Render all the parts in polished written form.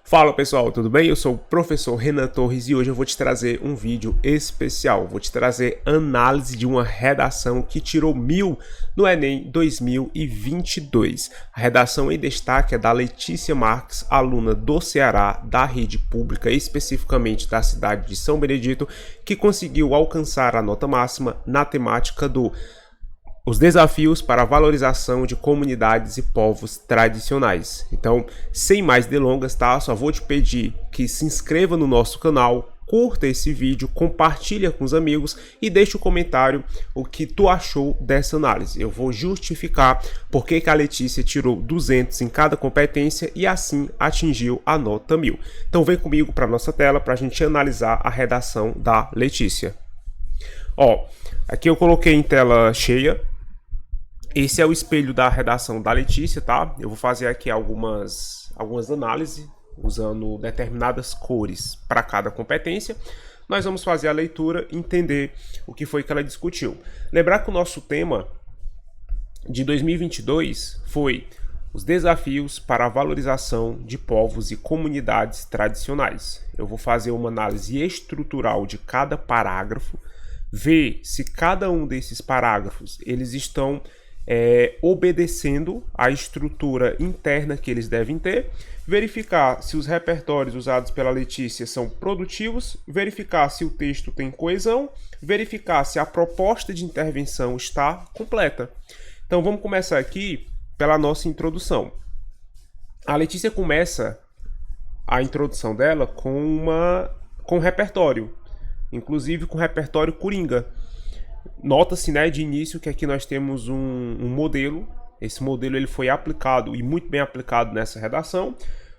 Fala pessoal, tudo bem? Eu sou o professor Renan Torres e hoje eu vou te trazer um vídeo especial. Vou te trazer análise de uma redação que tirou 1000 no Enem 2022. A redação em destaque é da Letícia Marques, aluna do Ceará, da rede pública, especificamente da cidade de São Benedito, que conseguiu alcançar a nota máxima na temática do Os desafios para a valorização de comunidades e povos tradicionais. Então, sem mais delongas, tá? Só vou te pedir que se inscreva no nosso canal, curta esse vídeo, compartilha com os amigos e deixe um comentário o que tu achou dessa análise. Eu vou justificar por que a Letícia tirou 200 em cada competência e assim atingiu a nota 1000. Então vem comigo para nossa tela para a gente analisar a redação da Letícia. Ó, aqui eu coloquei em tela cheia. Esse é o espelho da redação da Letícia, tá? Eu vou fazer aqui algumas análises usando determinadas cores para cada competência. Nós vamos fazer a leitura e entender o que foi que ela discutiu. Lembrar que o nosso tema de 2022 foi os desafios para a valorização de povos e comunidades tradicionais. Eu vou fazer uma análise estrutural de cada parágrafo, ver se cada um desses parágrafos eles estão obedecendo à estrutura interna que eles devem ter, verificar se os repertórios usados pela Letícia são produtivos, verificar se o texto tem coesão, verificar se a proposta de intervenção está completa. Então vamos começar aqui pela nossa introdução. A Letícia começa a introdução dela com um repertório, inclusive com repertório coringa. Nota-se, né, de início que aqui nós temos um modelo. Esse modelo ele foi aplicado e muito bem aplicado nessa redação,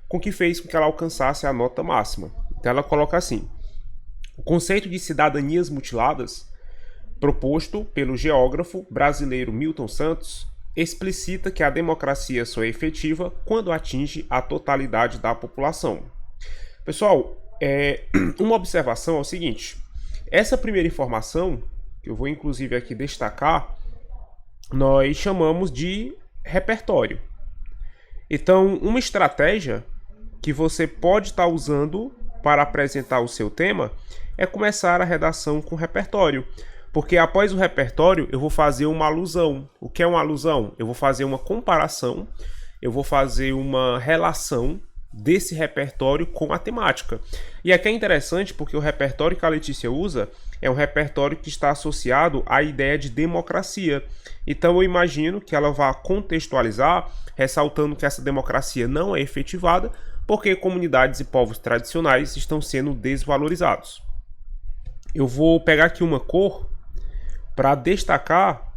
com que fez com que ela alcançasse a nota máxima. Então ela coloca assim: o conceito de cidadanias mutiladas, proposto pelo geógrafo brasileiro Milton Santos, explicita que a democracia só é efetiva quando atinge a totalidade da população. Pessoal, uma observação é o seguinte: essa primeira informação, que eu vou inclusive aqui destacar, nós chamamos de repertório. Então, uma estratégia que você pode estar usando para apresentar o seu tema é começar a redação com repertório. Porque após o repertório eu vou fazer uma alusão. O que é uma alusão? Eu vou fazer uma comparação, eu vou fazer uma relação desse repertório com a temática. E aqui é interessante porque o repertório que a Letícia usa é um repertório que está associado à ideia de democracia. Então eu imagino que ela vá contextualizar, ressaltando que essa democracia não é efetivada porque comunidades e povos tradicionais estão sendo desvalorizados. Eu vou pegar aqui uma cor para destacar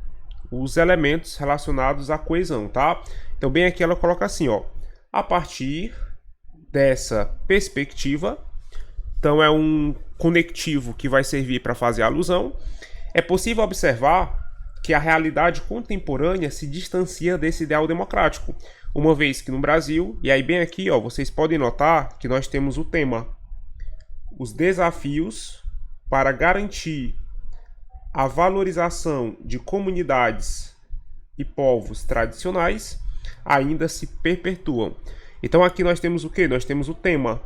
os elementos relacionados à coesão, tá? Então bem aqui ela coloca assim, ó: a partir dessa perspectiva, então é um conectivo que vai servir para fazer alusão, é possível observar que a realidade contemporânea se distancia desse ideal democrático, uma vez que no Brasil, e aí bem aqui, ó, vocês podem notar que nós temos o tema: os desafios para garantir a valorização de comunidades e povos tradicionais ainda se perpetuam. Então aqui nós temos o que? Nós temos o tema.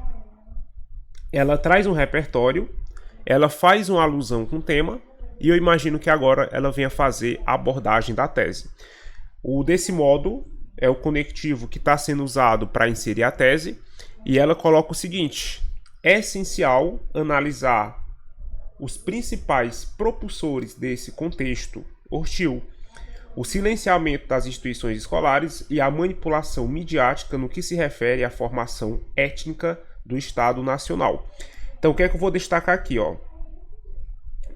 Ela traz um repertório, ela faz uma alusão com o tema, e eu imagino que agora ela venha fazer a abordagem da tese. Desse modo, é o conectivo que está sendo usado para inserir a tese, e ela coloca o seguinte: é essencial analisar os principais propulsores desse contexto hostil, o silenciamento das instituições escolares e a manipulação midiática no que se refere à formação étnica do Estado Nacional. Então, o que é que eu vou destacar aqui, ó?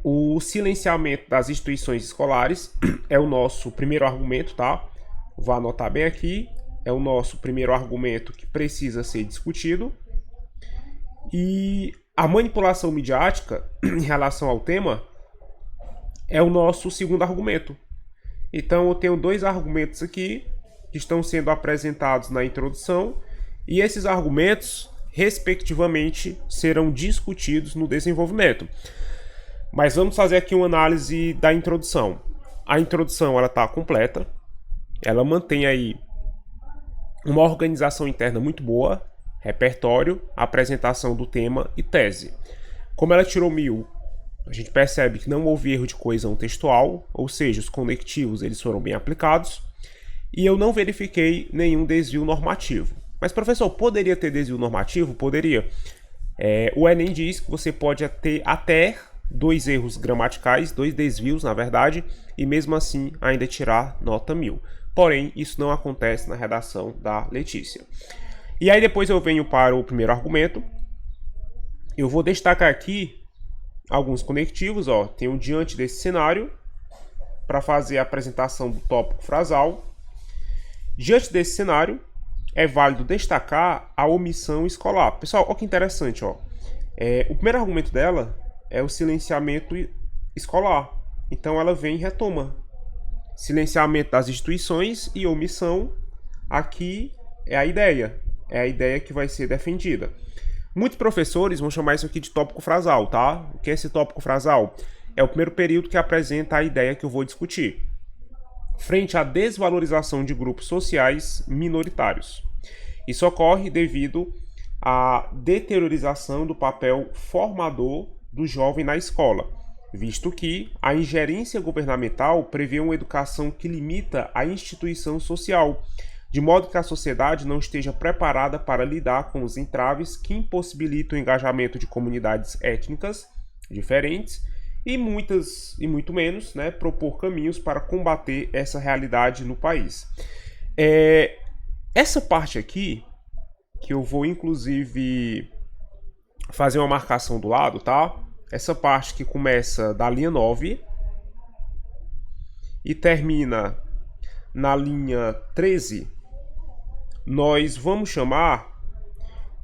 O silenciamento das instituições escolares é o nosso primeiro argumento, tá? Vou anotar bem aqui. É o nosso primeiro argumento que precisa ser discutido. E a manipulação midiática em relação ao tema é o nosso segundo argumento. Então eu tenho dois argumentos aqui que estão sendo apresentados na introdução, e esses argumentos, respectivamente, serão discutidos no desenvolvimento. Mas vamos fazer aqui uma análise da introdução. A introdução ela está completa, ela mantém aí uma organização interna muito boa, repertório, apresentação do tema e tese. Como ela tirou 1000, a gente percebe que não houve erro de coesão textual, ou seja, os conectivos eles foram bem aplicados, e eu não verifiquei nenhum desvio normativo. Mas, professor, poderia ter desvio normativo? Poderia. O Enem diz que você pode ter até 2 erros gramaticais, 2 desvios, na verdade, e mesmo assim ainda tirar nota 1000. Porém, isso não acontece na redação da Letícia. E aí depois eu venho para o primeiro argumento. Eu vou destacar aqui alguns conectivos, ó. Tenho diante desse cenário para fazer a apresentação do tópico frasal. Diante desse cenário, é válido destacar a omissão escolar. Pessoal, olha que interessante, ó. O primeiro argumento dela é o silenciamento escolar. Então ela vem e retoma. Silenciamento das instituições e omissão, aqui é a ideia. É a ideia que vai ser defendida. Muitos professores vão chamar isso aqui de tópico frasal, tá? O que é esse tópico frasal? É o primeiro período que apresenta a ideia que eu vou discutir. Frente à desvalorização de grupos sociais minoritários. Isso ocorre devido à deteriorização do papel formador do jovem na escola, visto que a ingerência governamental prevê uma educação que limita a instituição social, de modo que a sociedade não esteja preparada para lidar com os entraves que impossibilitam o engajamento de comunidades étnicas diferentes e muito menos, né, propor caminhos para combater essa realidade no país. Essa parte aqui, que eu vou inclusive fazer uma marcação do lado, tá? Essa parte que começa da linha 9 e termina na linha 13, nós vamos chamar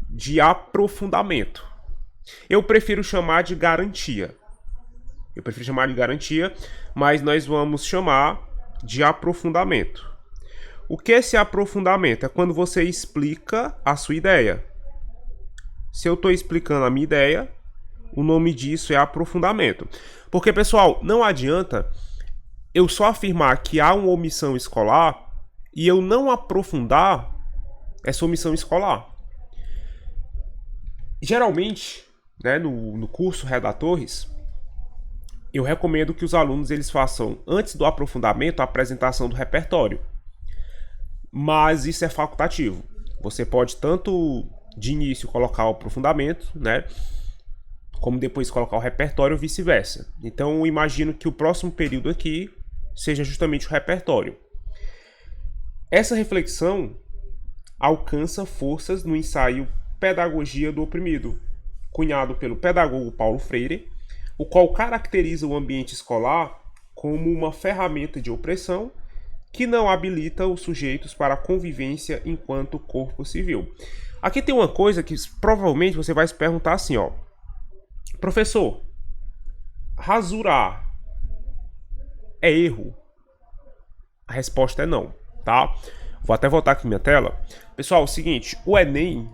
de aprofundamento. Eu prefiro chamar de garantia. Mas nós vamos chamar de aprofundamento. O que é esse aprofundamento? É quando você explica a sua ideia. Se eu estou explicando a minha ideia, o nome disso é aprofundamento. Porque, pessoal, não adianta eu só afirmar que há uma omissão escolar e eu não aprofundar essa omissão escolar. Geralmente, né, no curso Redatores, eu recomendo que os alunos eles façam, antes do aprofundamento, a apresentação do repertório. Mas isso é facultativo. Você pode tanto de início colocar o aprofundamento, né, como depois colocar o repertório ou vice-versa. Então eu imagino que o próximo período aqui seja justamente o repertório. Essa reflexão alcança forças no ensaio Pedagogia do Oprimido, cunhado pelo pedagogo Paulo Freire, o qual caracteriza o ambiente escolar como uma ferramenta de opressão que não habilita os sujeitos para a convivência enquanto corpo civil. Aqui tem uma coisa que provavelmente você vai se perguntar assim, ó. Professor, rasurar é erro? A resposta é não, tá? Vou até voltar aqui minha tela. Pessoal, é o seguinte, o Enem,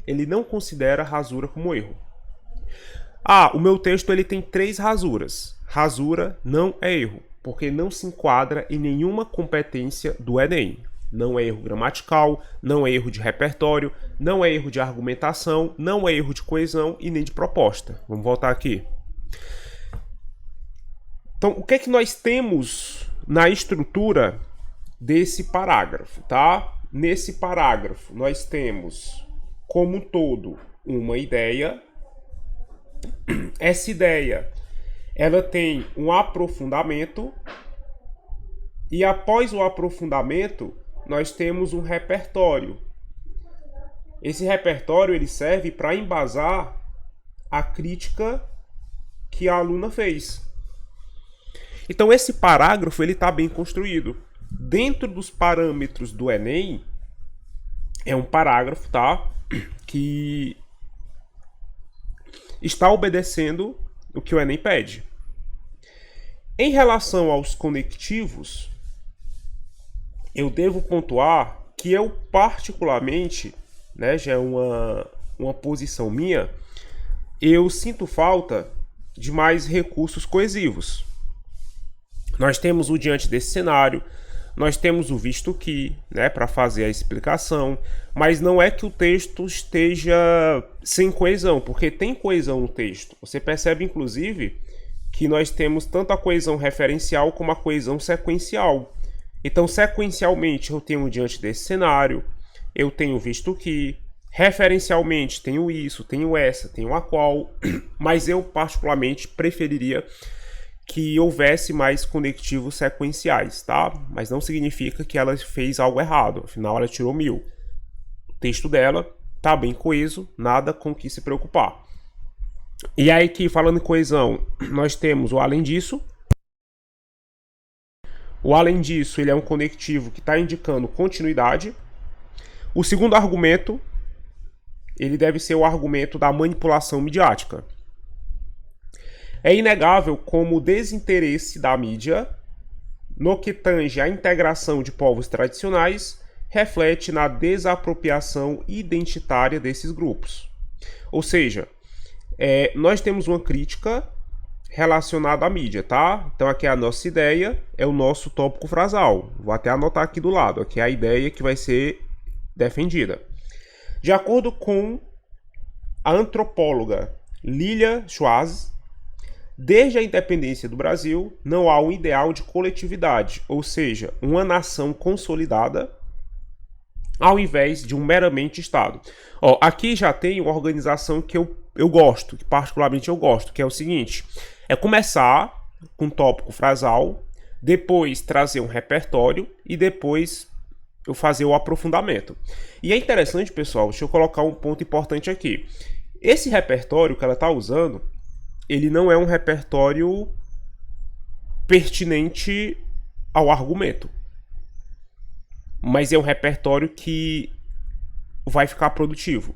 ele não considera rasura como erro. O meu texto ele tem 3 rasuras. Rasura não é erro, porque não se enquadra em nenhuma competência do Enem. Não é erro gramatical, não é erro de repertório, não é erro de argumentação, não é erro de coesão e nem de proposta. Vamos voltar aqui. Então, o que é que nós temos na estrutura desse parágrafo, tá? Nesse parágrafo, nós temos, como um todo, uma ideia. Essa ideia, ela tem um aprofundamento. E após o aprofundamento, nós temos um repertório. Esse repertório ele serve para embasar a crítica que a aluna fez. Então esse parágrafo ele está bem construído. Dentro dos parâmetros do Enem, é um parágrafo, tá, que está obedecendo o que o Enem pede. Em relação aos conectivos, eu devo pontuar que eu particularmente, né, já é uma posição minha, eu sinto falta de mais recursos coesivos. Nós temos diante desse cenário, Nós temos o visto que, né, para fazer a explicação, mas não é que o texto esteja sem coesão, porque tem coesão no texto. Você percebe, inclusive, que nós temos tanto a coesão referencial como a coesão sequencial. Então, sequencialmente, eu tenho diante desse cenário, eu tenho visto que, referencialmente, tenho isso, tenho essa, tenho a qual, mas eu particularmente preferiria que houvesse mais conectivos sequenciais, tá? Mas não significa que ela fez algo errado, afinal ela tirou 1000. O texto dela tá bem coeso, nada com o que se preocupar. E aí aqui, falando em coesão, nós temos o além disso. O além disso, ele é um conectivo que está indicando continuidade. O segundo argumento, ele deve ser o argumento da manipulação midiática. É inegável como o desinteresse da mídia no que tange à integração de povos tradicionais reflete na desapropriação identitária desses grupos. Ou seja, nós temos uma crítica relacionada à mídia, tá? Então aqui a nossa ideia é o nosso tópico frasal. Vou até anotar aqui do lado, aqui é a ideia que vai ser defendida. De acordo com a antropóloga Lilia Schwartz, desde a independência do Brasil, não há um ideal de coletividade, ou seja, uma nação consolidada, ao invés de um meramente Estado. Ó, aqui já tem uma organização que eu gosto, que particularmente eu gosto, que é o seguinte: é começar com um tópico frasal, depois trazer um repertório e depois eu fazer o aprofundamento. E é interessante, pessoal, deixa eu colocar um ponto importante aqui. Esse repertório que ela está usando, ele não é um repertório pertinente ao argumento, mas é um repertório que vai ficar produtivo.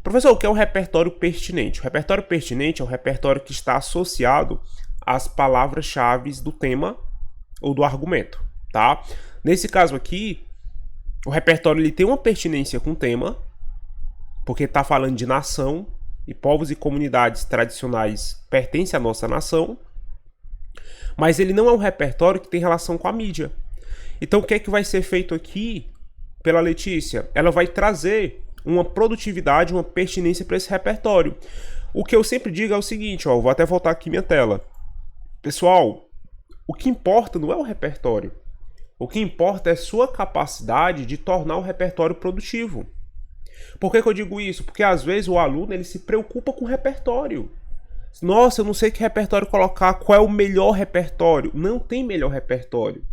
Professor, o que é um repertório pertinente? O repertório pertinente é um repertório que está associado às palavras-chave do tema ou do argumento, tá? Nesse caso aqui, o repertório ele tem uma pertinência com o tema, porque está falando de nação, e povos e comunidades tradicionais pertencem à nossa nação, mas ele não é um repertório que tem relação com a mídia. Então o que é que vai ser feito aqui pela Letícia? Ela vai trazer uma produtividade, uma pertinência para esse repertório. O que eu sempre digo é o seguinte, ó, vou até voltar aqui minha tela. Pessoal, o que importa não é o repertório. O que importa é a sua capacidade de tornar o repertório produtivo. Por que eu digo isso? Porque às vezes o aluno ele se preocupa com o repertório. Nossa, eu não sei que repertório colocar, qual é o melhor repertório? Não tem melhor repertório.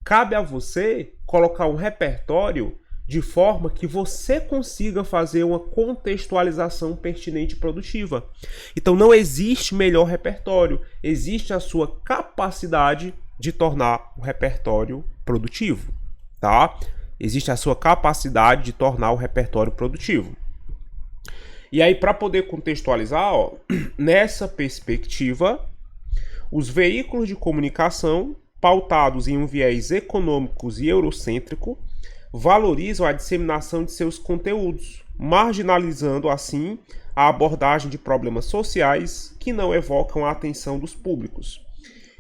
Cabe a você colocar um repertório de forma que você consiga fazer uma contextualização pertinente e produtiva. Então não existe melhor repertório, existe a sua capacidade de tornar o repertório produtivo, tá? Existe a sua capacidade de tornar o repertório produtivo. E aí, para poder contextualizar, ó, nessa perspectiva, os veículos de comunicação, pautados em um viés econômico e eurocêntrico, valorizam a disseminação de seus conteúdos, marginalizando, assim, a abordagem de problemas sociais que não evocam a atenção dos públicos.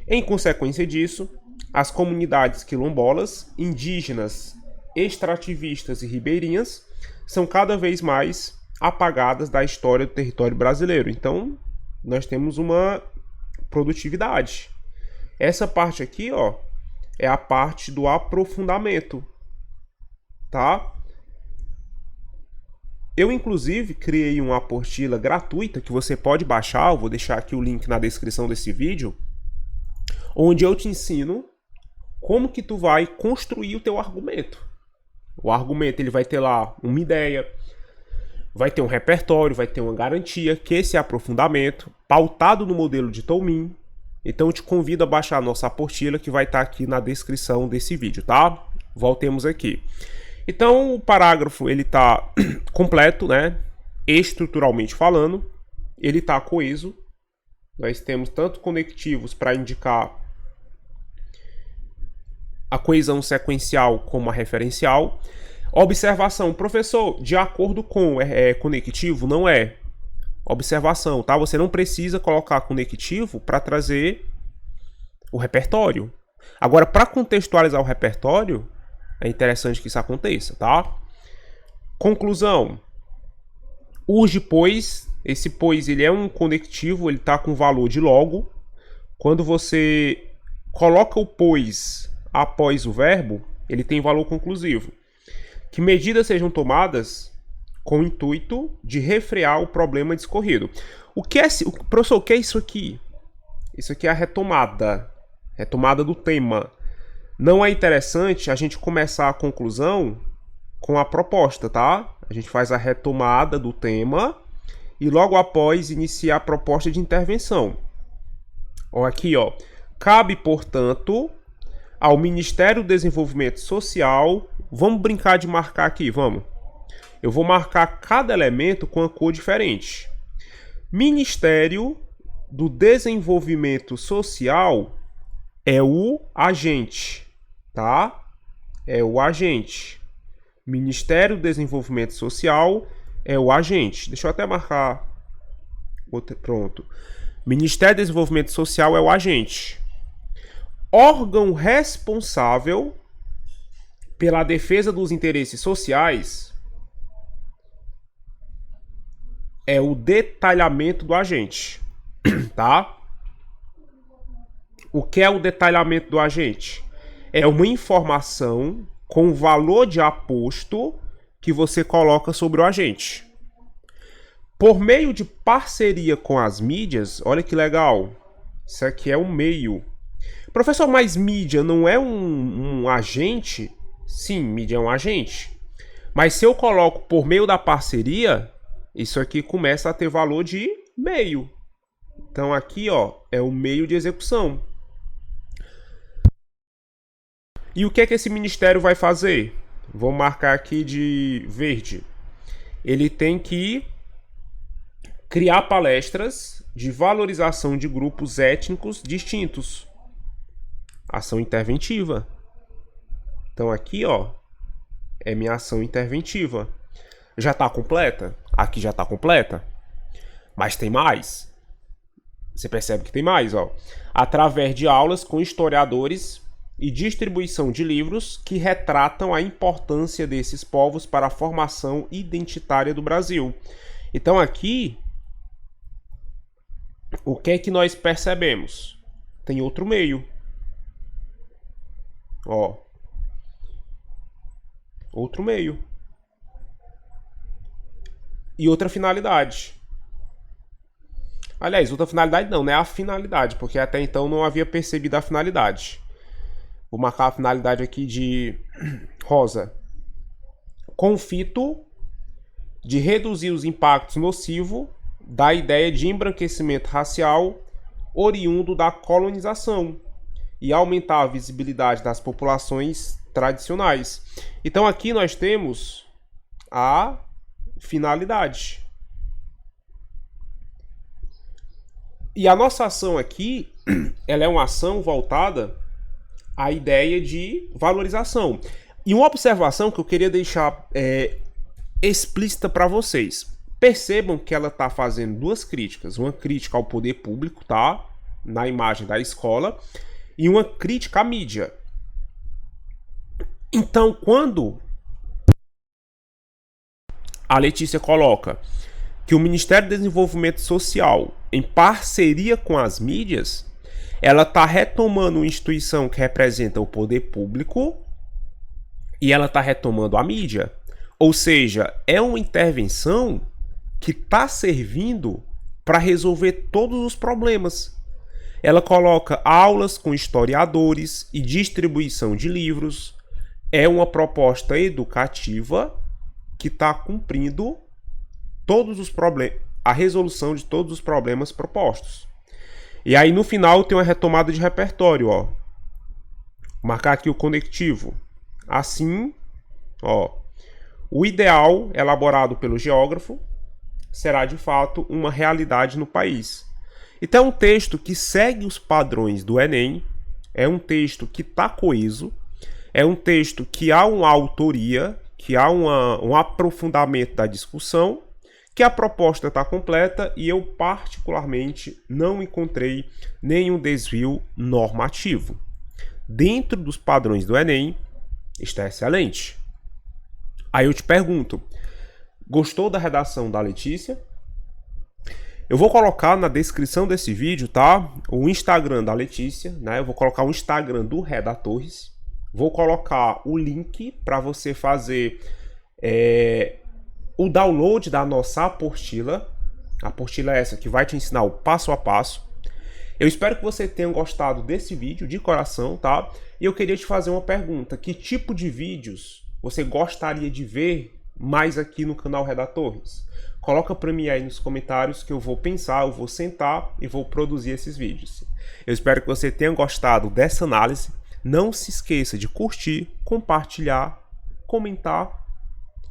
Em consequência disso, as comunidades quilombolas, indígenas, extrativistas e ribeirinhas são cada vez mais apagadas da história do território brasileiro. Então, nós temos uma produtividade. Essa parte aqui, ó, é a parte do aprofundamento, tá? Eu, inclusive, criei uma apostila gratuita que você pode baixar, eu vou deixar aqui o link na descrição desse vídeo, onde eu te ensino como que tu vai construir o teu argumento. O argumento ele vai ter lá uma ideia, vai ter um repertório, vai ter uma garantia, que esse aprofundamento, pautado no modelo de Tolmin. Então eu te convido a baixar a nossa apostila que vai estar aqui na descrição desse vídeo, tá? Voltemos aqui. Então o parágrafo ele está completo, né? Estruturalmente falando, ele está coeso. Nós temos tanto conectivos para indicar a coesão sequencial como a referencial. Observação, professor, de acordo com conectivo, não é. Observação, tá? Você não precisa colocar conectivo para trazer o repertório. Agora, para contextualizar o repertório, é interessante que isso aconteça, tá? Conclusão. Urge, pois. Esse pois ele é um conectivo, ele está com valor de logo. Quando você coloca o pois após o verbo, ele tem valor conclusivo. Que medidas sejam tomadas com o intuito de refrear o problema discorrido. Professor, o que é isso aqui? Isso aqui é a retomada do tema. Não é interessante a gente começar a conclusão com a proposta, tá? A gente faz a retomada do tema e logo após iniciar a proposta de intervenção. Ó, aqui, ó. Cabe, portanto, ao Ministério do Desenvolvimento Social... Vamos brincar de marcar aqui, vamos. Eu vou marcar cada elemento com uma cor diferente. Ministério do Desenvolvimento Social é o agente, tá? É o agente. Ministério do Desenvolvimento Social é o agente. Deixa eu até marcar. Pronto. Ministério do Desenvolvimento Social é o agente. Órgão responsável pela defesa dos interesses sociais é o detalhamento do agente, tá? O que é o detalhamento do agente? É uma informação com valor de aposto que você coloca sobre o agente. Por meio de parceria com as mídias, olha que legal, isso aqui é um meio. Professor, mas mídia não é um agente? Sim, mídia é um agente. Mas se eu coloco por meio da parceria, isso aqui começa a ter valor de meio. Então aqui, ó, é o meio de execução. E o que é que esse ministério vai fazer? Vou marcar aqui de verde. Ele tem que criar palestras de valorização de grupos étnicos distintos. Ação interventiva. Então aqui, ó, é minha ação interventiva. Já está completa? Aqui já está completa. Mas tem mais. Você percebe que tem mais, ó. Através de aulas com historiadores e distribuição de livros que retratam a importância desses povos para a formação identitária do Brasil. Então aqui, o que é que nós percebemos? Tem outro meio. Ó. Outro meio. E outra finalidade. Aliás, outra finalidade não, né? A finalidade, porque até então não havia percebido a finalidade. Vou marcar a finalidade aqui de rosa. Confito de reduzir os impactos nocivos da ideia de embranquecimento racial oriundo da colonização e aumentar a visibilidade das populações tradicionais. Então aqui nós temos a finalidade. E a nossa ação aqui, ela é uma ação voltada à ideia de valorização. E uma observação que eu queria deixar explícita para vocês. Percebam que ela está fazendo duas críticas. Uma crítica ao poder público, tá? Na imagem da escola. E uma crítica à mídia. Então, quando a Letícia coloca que o Ministério do Desenvolvimento Social, em parceria com as mídias, ela está retomando uma instituição que representa o poder público e ela está retomando a mídia. Ou seja, é uma intervenção que está servindo para resolver todos os problemas. Ela coloca aulas com historiadores e distribuição de livros. É uma proposta educativa que está cumprindo todos os problemas, a resolução de todos os problemas propostos. E aí no final tem uma retomada de repertório, ó. Vou marcar aqui o conectivo. Assim, ó, o ideal elaborado pelo geógrafo será de fato uma realidade no país. Então é um texto que segue os padrões do Enem, é um texto que está coeso, é um texto que há uma autoria, que há um aprofundamento da discussão, que a proposta está completa e eu particularmente não encontrei nenhum desvio normativo. dentro dos padrões do Enem, está excelente. Aí eu te pergunto, gostou da redação da Letícia? Eu vou colocar na descrição desse vídeo, tá? O Instagram da Letícia, né? Eu vou colocar o Instagram do Redatores. Vou colocar o link para você fazer o download da nossa apostila. A apostila é essa que vai te ensinar o passo a passo. Eu espero que você tenha gostado desse vídeo de coração, tá? E eu queria te fazer uma pergunta. Que tipo de vídeos você gostaria de ver mais aqui no canal Redatores? Coloca para mim aí nos comentários que eu vou pensar, eu vou sentar e vou produzir esses vídeos. Eu espero que você tenha gostado dessa análise. Não se esqueça de curtir, compartilhar, comentar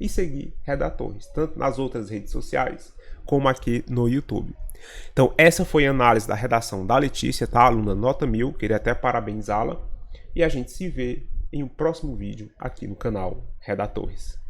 e seguir Redatores, tanto nas outras redes sociais como aqui no YouTube. Então essa foi a análise da redação da Letícia, tá? Aluna nota 1000, queria até parabenizá-la. E a gente se vê em um próximo vídeo aqui no canal Redatores.